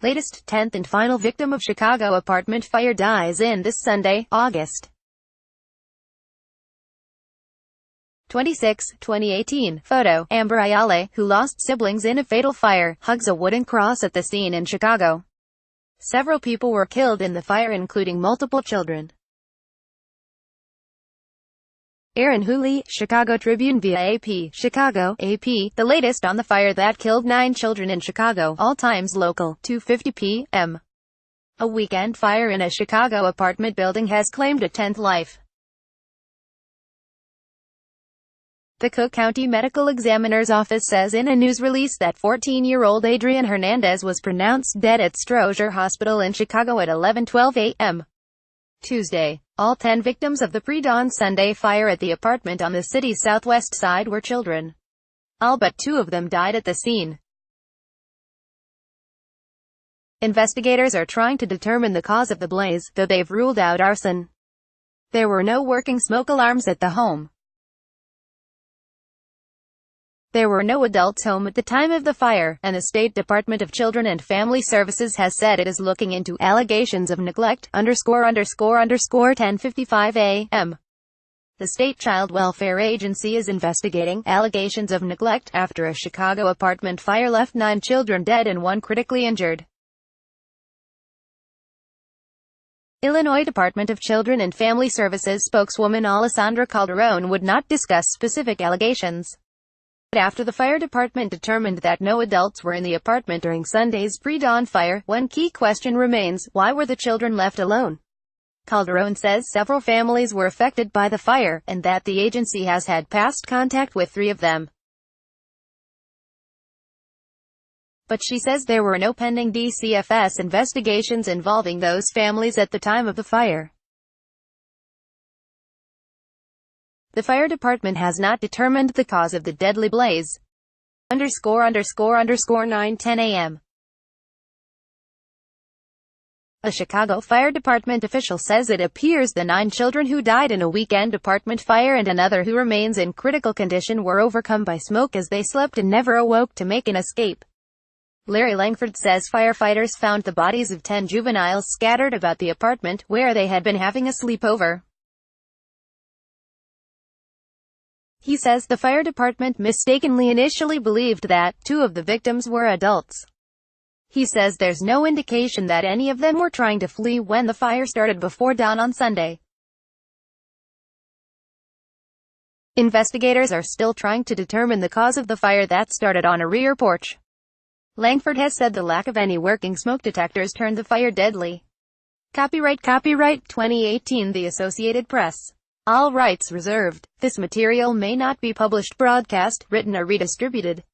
Latest 10th and final victim of Chicago apartment fire dies in this Sunday, August 26, 2018. Photo, Amber Ayale, who lost siblings in a fatal fire, hugs a wooden cross at the scene in Chicago. Several people were killed in the fire, including multiple children. Aaron Hooley, Chicago Tribune via AP, Chicago, AP, the latest on the fire that killed 9 children in Chicago, all times local, 2:50 p.m. A weekend fire in a Chicago apartment building has claimed a 10th life. The Cook County Medical Examiner's Office says in a news release that 14-year-old Adrian Hernandez was pronounced dead at Stroger Hospital in Chicago at 11:12 a.m. Tuesday. All 10 victims of the pre-dawn Sunday fire at the apartment on the city's southwest side were children. All but 2 of them died at the scene. Investigators are trying to determine the cause of the blaze, though they've ruled out arson. There were no working smoke alarms at the home. There were no adults home at the time of the fire, and the State Department of Children and Family Services has said it is looking into allegations of neglect, ____10:55 a.m. The State Child Welfare Agency is investigating allegations of neglect after a Chicago apartment fire left 9 children dead and 1 critically injured. Illinois Department of Children and Family Services spokeswoman Alessandra Calderon would not discuss specific allegations. After the fire department determined that no adults were in the apartment during Sunday's pre-dawn fire, one key question remains: why were the children left alone? Calderon says several families were affected by the fire, and that the agency has had past contact with 3 of them. But she says there were no pending DCFS investigations involving those families at the time of the fire. The fire department has not determined the cause of the deadly blaze. ____9:10 a.m. A Chicago Fire Department official says it appears the 9 children who died in a weekend apartment fire and another who remains in critical condition were overcome by smoke as they slept and never awoke to make an escape. Larry Langford says firefighters found the bodies of 10 juveniles scattered about the apartment, where they had been having a sleepover. He says the fire department mistakenly initially believed that 2 of the victims were adults. He says there's no indication that any of them were trying to flee when the fire started before dawn on Sunday. Investigators are still trying to determine the cause of the fire that started on a rear porch. Langford has said the lack of any working smoke detectors turned the fire deadly. Copyright 2018 The Associated Press. All rights reserved. This material may not be published, broadcast, written or redistributed.